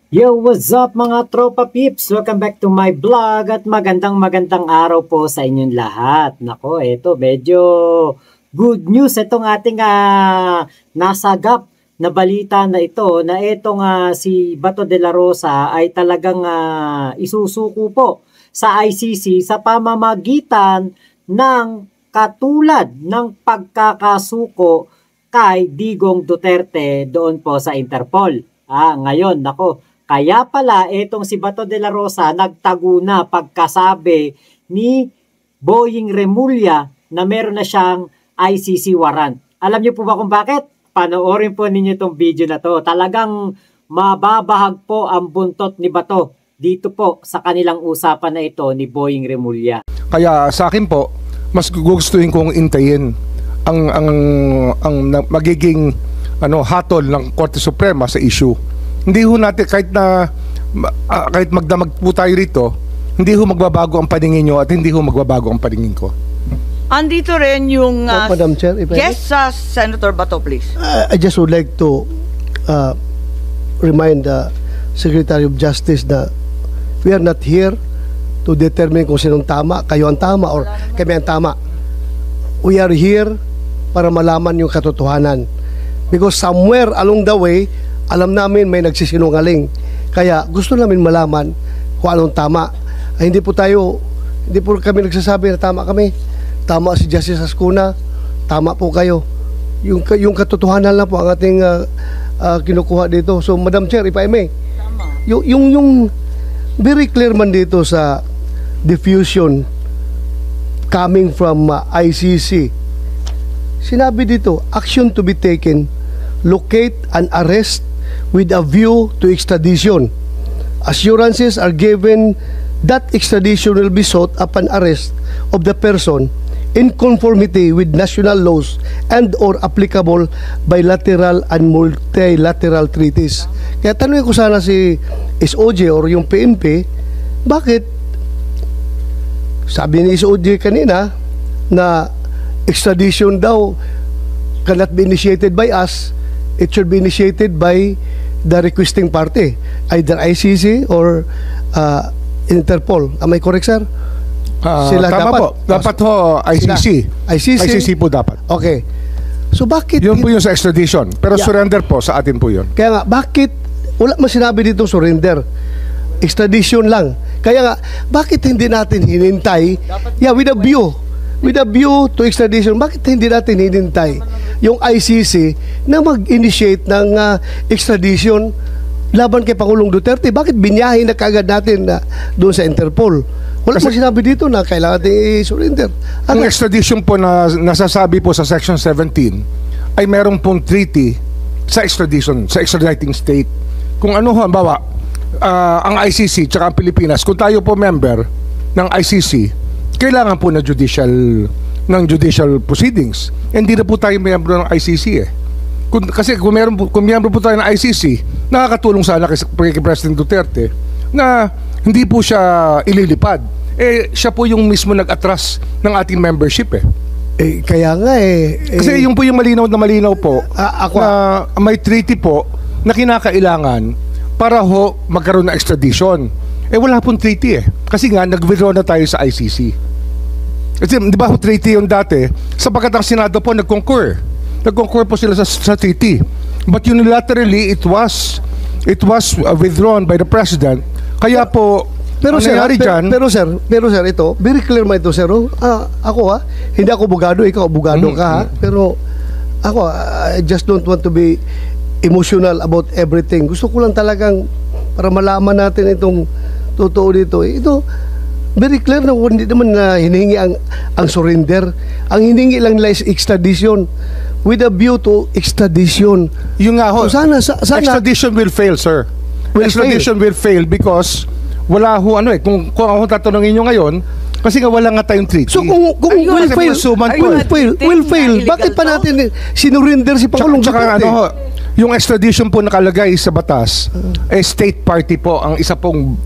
Yo, what's up mga tropa peeps? Welcome back to my vlog at magandang araw po sa inyong lahat. Nako, eto medyo good news itong ating nasagap na balita na ito na itong si Bato de la Rosa ay talagang isusuko po sa ICC sa pamamagitan ng katulad ng pagkakasuko kay Digong Duterte doon po sa Interpol. Ngayon, nako, kaya pala itong si Bato de la Rosa nagtago na pagkasabi ni Boying Remulla na meron na siyang ICC warrant. Alam niyo po ba kung bakit? Panoorin po ninyo itong video na to. Talagang mababahag po ang buntot ni Bato dito po sa kanilang usapan na ito ni Boying Remulla. Kaya sa akin po, mas gugustuhin kong intayin ang magiging hatol ng Korte Suprema sa issue. Hindi ho natin kahit magdamag po tayo rito, hindi ho magbabago ang paningin nyo at hindi ho magbabago ang paningin ko. Andito rin yung Madam Chair, if yes, Senator Bato, please. I just would like to remind the Secretary of Justice that we are not here to determine kung sinong tama, kayo ang tama or kami ang tama. We are here para malaman yung katotohanan. Because somewhere along the way, alam namin may nagsisinungaling. Kaya gusto namin malaman kung anong tama. Hindi po kami nagsasabi na tama kami. Tama si Justice Ascuna, tama po kayo. Yung katotohanan lang po ang ating kinukuha dito. So Madam Chair, if I may, yung very clear man dito sa diffusion coming from ICC, sinabi dito, action to be taken, locate and arrest with a view to extradition. Assurances are given that extradition will be sought upon arrest of the person in conformity with national laws and or applicable bilateral and multilateral treaties. Kaya tanungin ko sana si SOJ or yung PNP, bakit sabi ni SOJ kanina na extradition daw cannot be initiated by us, it should be initiated by the requesting party, either ICC or Interpol. Am I correct, sir? Sila tama dapat po. Dapat ho ICC. ICC po dapat. Okay. So bakit Yun po yung sa extradition. Pero surrender po sa atin po yun. Kaya nga, bakit wala man sinabi dito surrender? Extradition lang. Kaya nga, bakit hindi natin hinintay? With a view to extradition, bakit hindi natin hinintay yung ICC na mag-initiate ng extradition laban kay Pangulong Duterte? Bakit binyahin na kagad natin doon sa Interpol? Wala mo sinabi dito na kailangan natin i-surrender. Ang extradition po na nasasabi po sa Section 17 ay merong pong treaty sa extradition, sa extraditing state. Kung ano ho, bawa, ang ICC tsaka ang Pilipinas, kung tayo po member ng ICC, kailangan po ng judicial proceedings. Hindi na po tayo miyembro ng ICC Kasi kung miyembro po tayo ng ICC, nakakatulong sana kay President Duterte na hindi po siya ililipad. Siya po yung mismo nag-atras ng ating membership Kaya nga Kasi yung po yung malinaw po na may treaty po na kinakailangan para ho magkaroon ng extradition. Wala pong treaty Kasi nga nag-withdraw na tayo sa ICC. Kasi di ba treaty yung dati, sapagkat ang Senado po nag-concur po sila sa treaty, but unilaterally it was withdrawn by the President. Kaya po pero sir, ito very clear man ito, sir. Ako hindi ako abogado, ikaw abogado ka pero ako I just don't want to be emotional about everything. Gusto ko lang talagang para malaman natin itong totoo dito. Ito very clear na hindi naman hinihingi ang surrender. Ang hinihingi lang nila is extradition with a view to extradition. Yung nga ho, sana extradition will fail, sir. Extradition will fail because wala ho kung ako tatanungin nyo ngayon, kasi nga wala nga tayong treaty. So kung will fail, bakit pa natin sinurinder si Pangulong Duterte? Yung extradition po nakalagay sa batas, state party po ang isa pong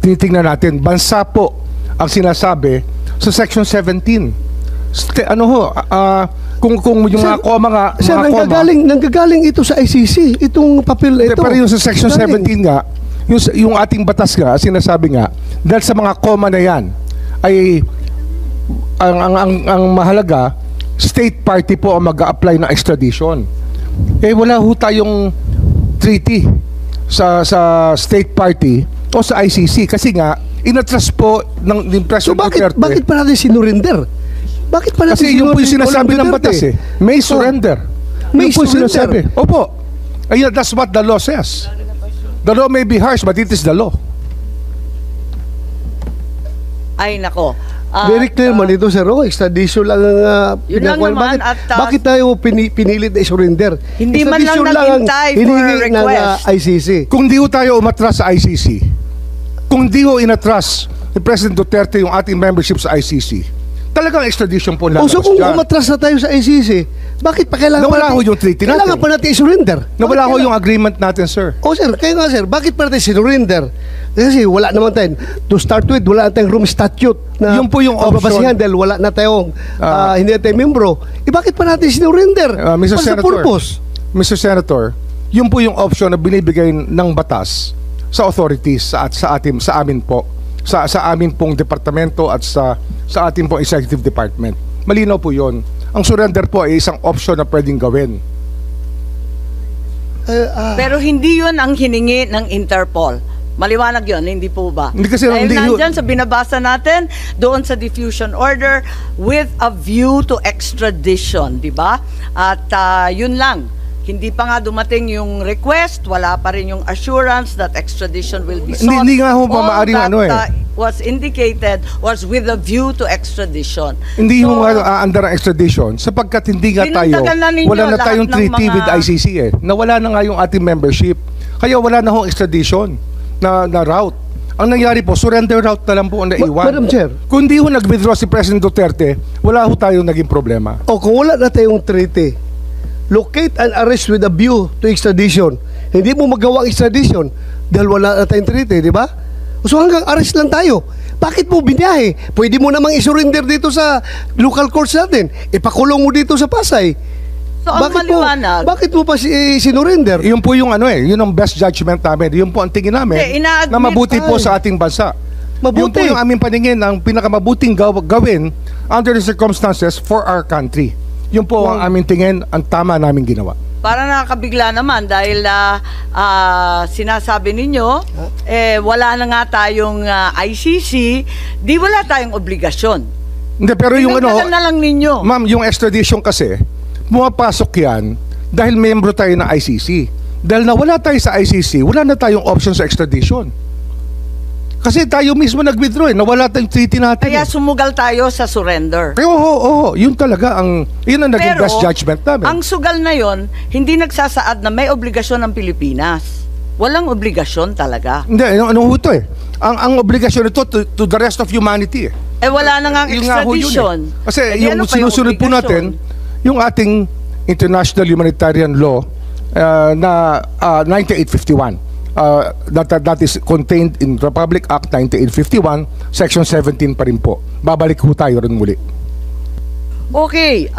tinitingnan natin. Bansa po ang sinasabi sa Section 17. Kung yung mga koma nga, nanggagaling ito sa ICC, itong papel ito. Pero yung sa Section 17 nga, yung ating batas nga, sinasabi nga, dahil sa mga comma na yan, ay ang mahalaga, state party po ang mag-a-apply ng extradition. Wala ho tayong treaty sa state party o sa ICC kasi nga, inatras po ng President Duterte. Bakit pa natin sinurinder? Bakit pa natin kasi yun po yung sinasabi ng batas May surrender. May surrender. Opo. Ayun, that's what the law says. The law may be harsh, but it is the law. Ay, nako. Very clear man ito, sir. Extradition lang ang yun lang naman. Bakit tayo pinilit na i-surrender? Hindi man lang naghintay for a request. Ng ICC. Kung di ho tayo umatras sa ICC, kung di ho inatras ni President Duterte yung ating membership sa ICC, talagang extradition po lalabas so kung dyan. umatras na tayo sa ICC, bakit pa kailangan nawala ho yung treaty natin. Kailangan pa natin i-surrender. Nawala ho yung agreement natin, sir. Sir, kaya nga sir, bakit pa natin sinurrender? Kasi wala naman tayo. To start with, wala tayong room statute na yung po yung option. Dahil wala na tayong, hindi na tayo membro. Bakit pa natin sinurrender? Mr. Senator, Mr. Senator, yun po yung option na binibigay ng batas sa authorities, sa amin po. Sa amin pong departamento at sa ating pong executive department. Malinaw po yun. Ang surrender po ay isang option na pwedeng gawin. Pero hindi yun ang hiningi ng Interpol. Maliwanag yun, hindi po ba? Hindi kasi dahil nandyan sa binabasa natin, doon sa diffusion order with a view to extradition, di ba? At yun lang. Hindi pa nga dumating yung request, wala pa rin yung assurance that extradition will be sought. Hindi nga ho pa maaaring was indicated was with a view to extradition. Hindi ho nga under extradition sapagkat hindi nga tayo, wala na tayong treaty with ICC Nawala na nga yung ating membership. Kaya wala na hong extradition na route. Ang nangyari po, surrender route na lang po ang naiwan. Madam Chair. Kung di ho nag-withdraw si President Duterte, wala ho tayong naging problema. Kung wala na tayong treaty, locate and arrest with a view to extradition. Hindi mo magawa ang extradition dahil wala na tayong treaty, di ba? So hanggang arrest lang tayo. Bakit mo biniyahe? Pwede mo namang i-surrender dito sa local courts natin. Ipakulong mo dito sa Pasay. So ang maliwanag. Bakit mo pa sinurrender? Yun po yung yun ang best judgment namin. Yun po ang tingin namin na mabuti po sa ating bansa. Mabuti. Yun po yung aming paningin ang pinakamabuting gawin under the circumstances for our country. Yun po ang aming tingin, ang tama namin ginawa. Para nakakabigla naman dahil sinasabi ninyo, wala na nga tayong ICC, di wala tayong obligasyon. Hindi, pero yung na lang ninyo. Ma'am, yung extradition kasi, pumapasok yan dahil membro tayo ng ICC. Dahil nawala tayo sa ICC, wala na tayong option sa extradition. Kasi tayo mismo nag-withdraw nawala tayong treaty natin. Kaya sumugal tayo sa surrender. Yun talaga yun ang naging best judgment namin. Ang sugal na yon, hindi nagsasaad na may obligasyon ng Pilipinas. Walang obligasyon talaga. Hindi, ano ito ang obligasyon ito to the rest of humanity wala na nga ang extradition. Kasi yung sinusunod po natin, yung ating international humanitarian law na 1951. That is contained in Republic Act 1951, Section 17 pa rin po. Babalik ho tayo rin muli. Okay,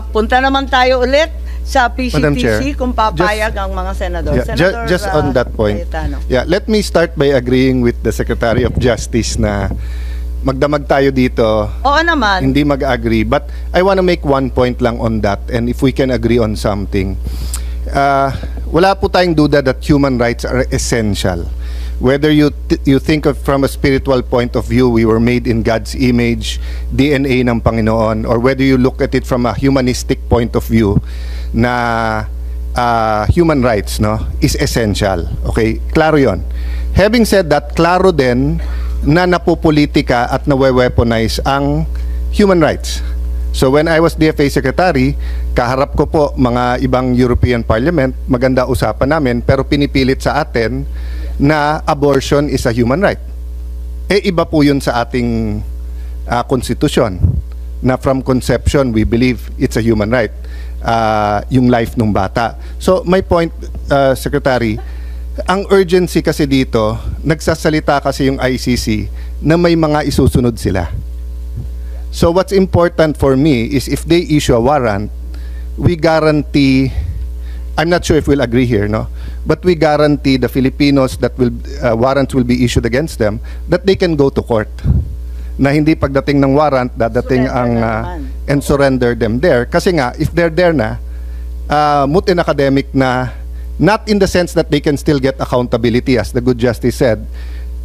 punta naman tayo ulit sa PCTC kung papayag ang mga senador. Senator, just on that point. Cayetano. Let me start by agreeing with the Secretary of Justice na magdamag tayo dito. Oo naman. Hindi mag-agree. But I want to make one point lang on that, and if we can agree on something. Wala po tayong duda that human rights are essential. Whether you think of from a spiritual point of view, we were made in God's image, DNA ng Panginoon, or whether you look at it from a humanistic point of view, na human rights is essential. Okay? Klaro yon. Having said that, klaro din na napopolitika at nawe-weaponize ang human rights. So when I was DFA Secretary, kaharap ko po mga ibang European Parliament, maganda usapan namin, pero pinipilit sa atin na abortion is a human right. Iba po yun sa ating konstitusyon, na from conception, we believe it's a human right, yung life ng bata. So my point, Secretary, ang urgency kasi dito, nagsasalita kasi yung ICC na may mga isusunod sila. So what's important for me is if they issue a warrant, we guarantee, I'm not sure if we'll agree here, but we guarantee the Filipinos that warrants will be issued against them, that they can go to court. Na hindi pagdating ng warrant, dadating and surrender them there. Kasi nga, if they're there na, moot in academic na, not in the sense that they can still get accountability, as the good justice said,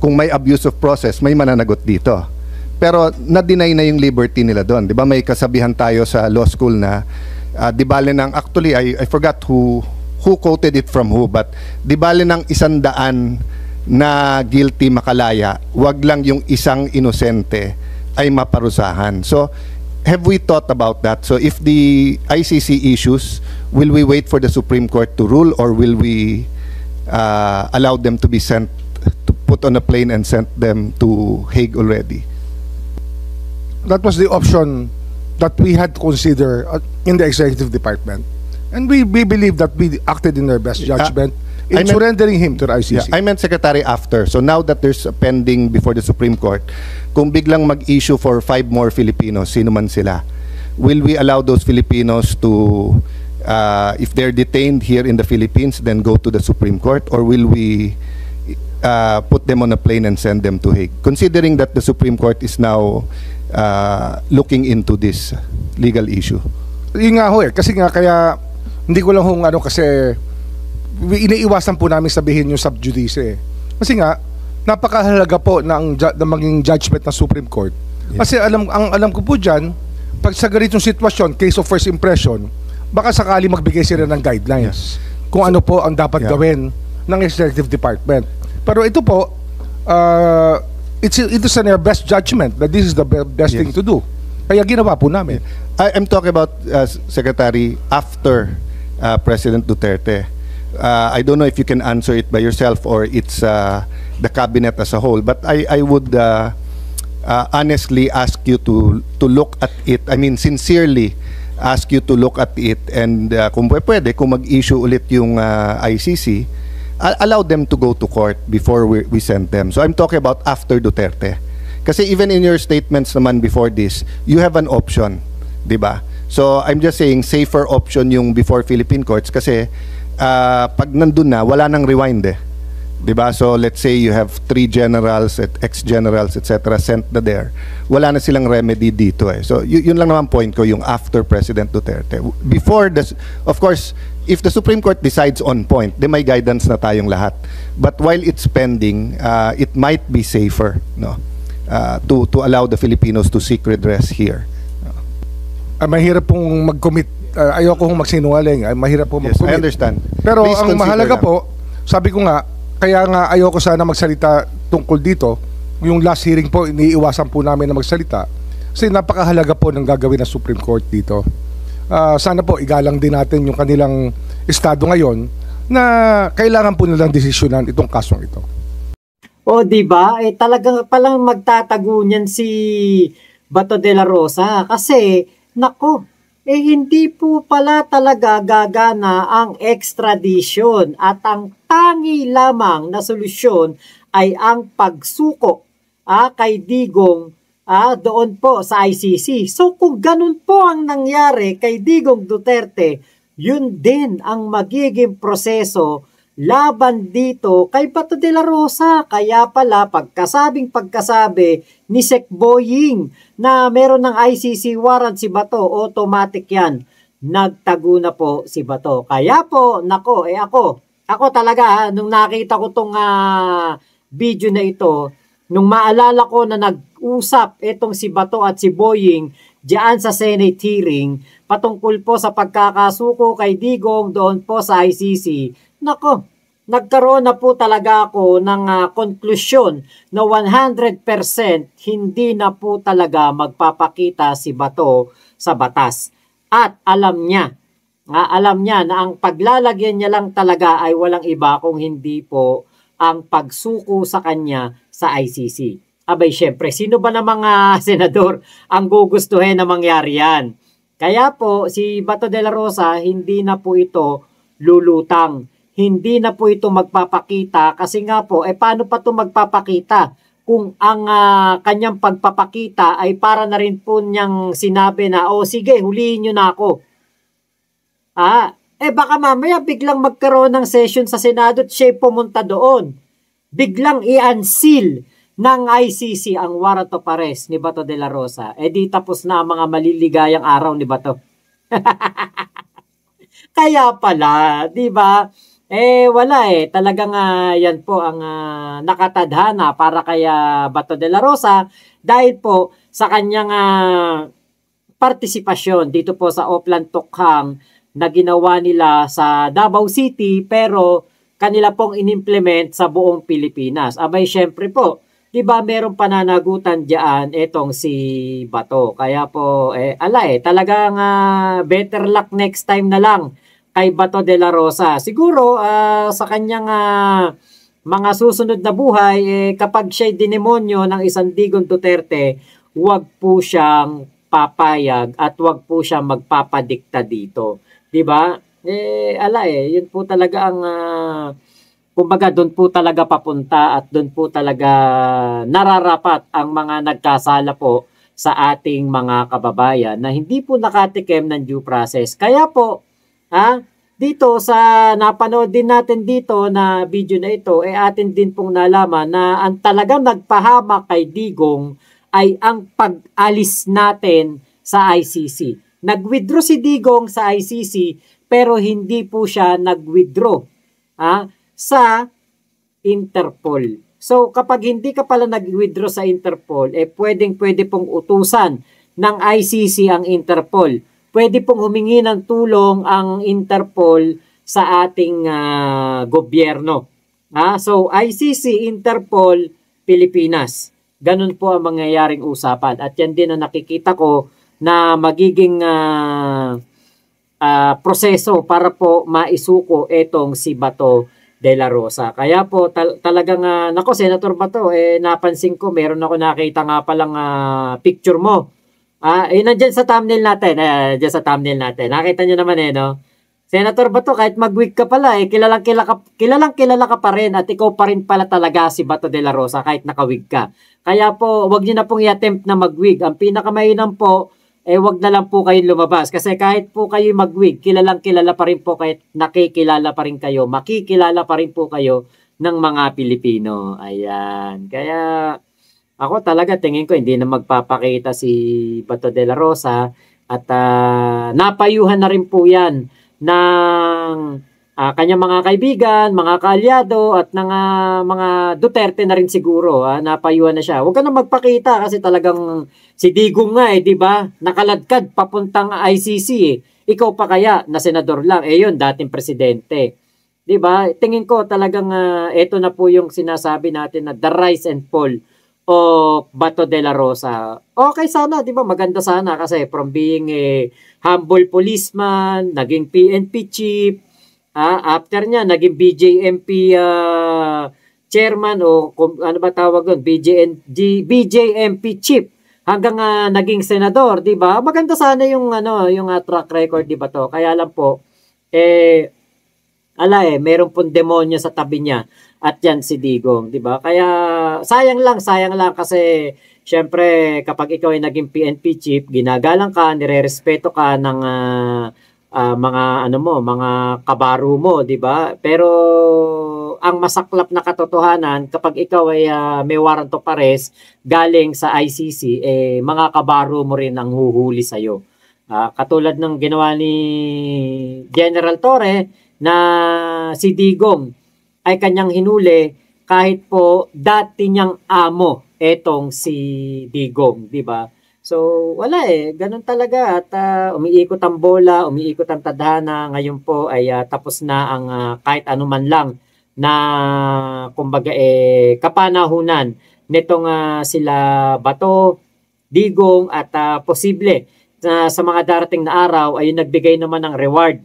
kung may abuse of process, may mananagot dito. Pero na-deny na yung liberty nila doon. Di ba may kasabihan tayo sa law school na, di bale ng, actually, I forgot who quoted it from who, but di bale ng 100 na guilty makalaya, wag lang yung isang inosente ay maparusahan. So, have we thought about that? So, if the ICC issues, will we wait for the Supreme Court to rule, or will we allow them to be sent, to put on a plane and sent them to Hague already? That was the option that we had to consider in the executive department. And we believe that we acted in our best judgment in surrendering him to the ICC. Yeah, I meant, Secretary, after. So now that there's a pending before the Supreme Court, kung biglang mag-issue for 5 more Filipinos, sino man sila, will we allow those Filipinos to, if they're detained here in the Philippines, then go to the Supreme Court, or will we put them on a plane and send them to Hague? Considering that the Supreme Court is now looking into this legal issue. Yun nga ho kasi nga kaya hindi ko lang kasi iniiwasan po namin sabihin yung sub judice. Kasi nga napakahalaga po ng maging judgment ng Supreme Court. Kasi alam ko po diyan, pag sa ganitong sitwasyon, case of first impression, baka sakali magbigay sila ng guidelines kung ano po ang dapat gawin ng executive department. Pero ito po, it is in our best judgment that this is the best thing to do. Kaya ginawa po namin. I'm talking about, Secretary, after President Duterte. I don't know if you can answer it by yourself or it's the cabinet as a whole, but I would honestly ask you to look at it. I mean, sincerely ask you to look at it, and kung pwede, kung mag-issue ulit yung ICC, allow them to go to court before we send them. So I'm talking about after Duterte. Kasi even in your statements naman before this, you have an option, di ba? So I'm just saying, safer option yung before Philippine courts kasi pag nandun na, wala nang rewind diba? So let's say you have 3 generals, ex-generals, etc. sent na there. Wala na silang remedy dito So yun lang naman point ko, yung after President Duterte. Before this, of course, if the Supreme Court decides on point, then may guidance na tayong lahat. But while it's pending, it might be safer, no? To allow the Filipinos to seek redress here. Mahirap pong mag-commit. Ayoko kong magsinungaling. Mahirap pong mag-commit. I understand. Pero please ang mahalaga lang po, sabi ko nga, kaya nga ayoko sana magsalita tungkol dito. Yung last hearing po, iniiwasan po namin na magsalita. Kasi napakahalaga po ng gagawin ng Supreme Court dito. Sana po igalang din natin yung kanilang estado ngayon na kailangan po nilang desisyonan itong kasong ito. O di ba? Talagang palang magtatago niyan si Bato de la Rosa kasi nako, hindi po pala talaga gagana ang extradition at ang tangi lamang na solusyon ay ang pagsuko kay Digong doon po sa ICC. So kung ganun po ang nangyari kay Digong Duterte, yun din ang magiging proseso laban dito kay Bato de la Rosa. Kaya pala pagkasabi ni Sec Boying na meron ng ICC warrant si Bato, automatic yan. Nagtago na po si Bato. Kaya po, nako, ako talaga nung nakita ko tong video na ito, nung maalala ko na nag-usap itong si Bato at si Boying diyan sa Senate hearing patungkol po sa pagkakasuko kay Digong doon po sa ICC, nako, nagkaroon na po talaga ako ng konklusyon na 100% hindi na po talaga magpapakita si Bato sa batas. At alam niya na ang paglalagyan niya lang talaga ay walang iba kung hindi po ang pagsuko sa kanya sa ICC. Abay, syempre, sino ba na mga senador ang gugustuhin na mangyari yan? Kaya po, si Bato de la Rosa, hindi na po ito lulutang. Hindi na po ito magpapakita kasi nga po, paano pa ito magpapakita kung ang kanyang pagpapakita ay para na rin po niyang sinabi na, sige, hulihin nyo na ako. baka mamaya biglang magkaroon ng session sa Senado at siya pumunta doon. Biglang i-unseal ng ICC ang warrant of arrest ni Bato de la Rosa. Di tapos na ang mga maliligayang araw ni Bato. Kaya pala, di ba? Wala Talagang yan po ang nakatadhana para kaya Bato de la Rosa dahil po sa kanyang partisipasyon dito po sa Oplan Tukhang na ginawa nila sa Davao City pero kanila pong inimplement sa buong Pilipinas. Abay, syempre po, di ba merong pananagutan diyan etong si Bato. Kaya po, talagang better luck next time na lang kay Bato de la Rosa. Siguro, sa kanyang mga susunod na buhay, kapag siya'y dinemonyo ng isang Digong Duterte, huwag po siyang papayag at huwag po siyang magpapadikta dito. Diba? Yun po talaga ang kumbaga doon po talaga papunta at doon po talaga nararapat ang mga nagkasala po sa ating mga kababayan na hindi po nakatikim ng due process. Kaya po, dito sa napanood din natin dito na video na ito, atin din pong nalaman na ang talagang nagpahamak kay Digong ay ang pag-alis natin sa ICC. Nag-withdraw si Digong sa ICC pero hindi po siya nag-withdraw sa Interpol. So kapag hindi ka pala nag-withdraw sa Interpol, pwede pong utusan ng ICC ang Interpol. Pwede pong humingi ng tulong ang Interpol sa ating gobyerno. So ICC, Interpol, Pilipinas. Ganun po ang mangyayaring usapan. At yan din ang nakikita ko na magiging proseso para po maisuko etong si Bato de la Rosa. Kaya po talagang, Senator Bato, napansin ko, meron ako nakita nga palang picture mo. Nandyan sa thumbnail natin. Dyan sa thumbnail natin. Nakita nyo naman no? Senator Bato, kahit mag-wig ka pala, kilalang kilala ka pa rin at ikaw pa rin pala talaga si Bato de la Rosa kahit nakawig ka. Kaya po, wag nyo na pong i-attempt na mag-wig. Ang pinakamainam po, wag na lang po kayong lumabas. Kasi kahit po kayo mag-wig, kilalang kilala pa rin po, kahit nakikilala pa rin kayo, makikilala pa rin po kayo ng mga Pilipino. Ayan. Kaya ako talaga tingin ko hindi na magpapakita si Bato de la Rosa at napayuhan na rin po yan ng kanyang mga kaibigan, mga kaalyado at ng mga Duterte na rin siguro. Napayuhan na siya. Huwag ka na magpakita kasi talagang si Digong nga di ba? Nakaladkad papuntang ICC Ikaw pa kaya na senador lang? Yun, dating presidente. Di ba? Tingin ko talagang ito na po yung sinasabi natin na the rise and fall o Bato de la Rosa. Okay sana, di ba? Maganda sana kasi from being a humble policeman, naging PNP chief, after niya, naging BJMP chairman o ano ba tawag doon? BJMP chief hanggang naging senador, di ba? Maganda sana yung yung track record, di ba to? Kaya lang po meron pong demonyo sa tabi niya at yan si Digong, di ba? Kaya sayang lang kasi syempre kapag ikaw ay naging PNP chief, ginagalang ka, nirerespeto ka ng mga mga kabaro mo, di ba? Pero ang masaklap na katotohanan kapag ikaw ay may warrant of arrest galing sa ICC, mga kabaro mo rin ang huhuli sa iyo. Katulad ng ginawa ni General Torre na si Digong ay kanyang hinuli kahit po dati niyang amo etong si Digong, di ba? So, wala ganun talaga at umiikot ang bola, umiikot ang tadhana. Ngayon po ay tapos na ang kahit anuman lang na kumbaga kapanahunan nitong sila Bato, Digong at posible sa mga darating na araw ay nagbigay naman ng reward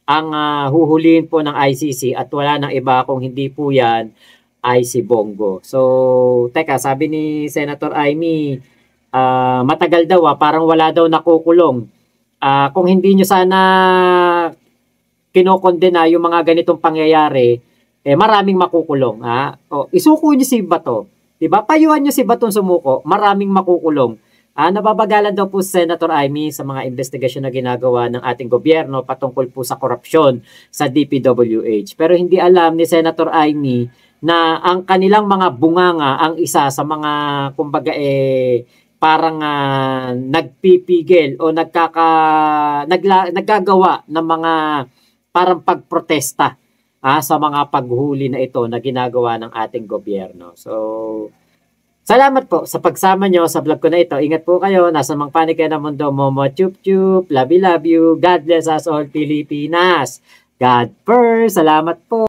ang huhulihin po ng ICC at wala nang iba kung hindi po yan ay si Bongo. So, teka, sabi ni Senator Amy, matagal daw parang wala daw nakukulong. Kung hindi nyo sana kinokondena yung mga ganitong pangyayari, maraming makukulong. Isuko nyo si Bato. Diba? Payuhan nyo si Batong sumuko, maraming makukulong. Nababagalan daw po si Senator Amy sa mga investigasyon na ginagawa ng ating gobyerno patungkol po sa korupsyon sa DPWH. Pero hindi alam ni Senator Amy na ang kanilang mga bunganga ang isa sa mga kumbaga parang nagpipigil o naggagawa ng mga parang pagprotesta sa mga paghuli na ito na ginagawa ng ating gobyerno. So, salamat po sa pagsama nyo sa vlog ko na ito. Ingat po kayo. Nasa mang panig kayo ng mundo. Momo chup chup. Love you, love you. God bless us all, Pilipinas. God first. Salamat po.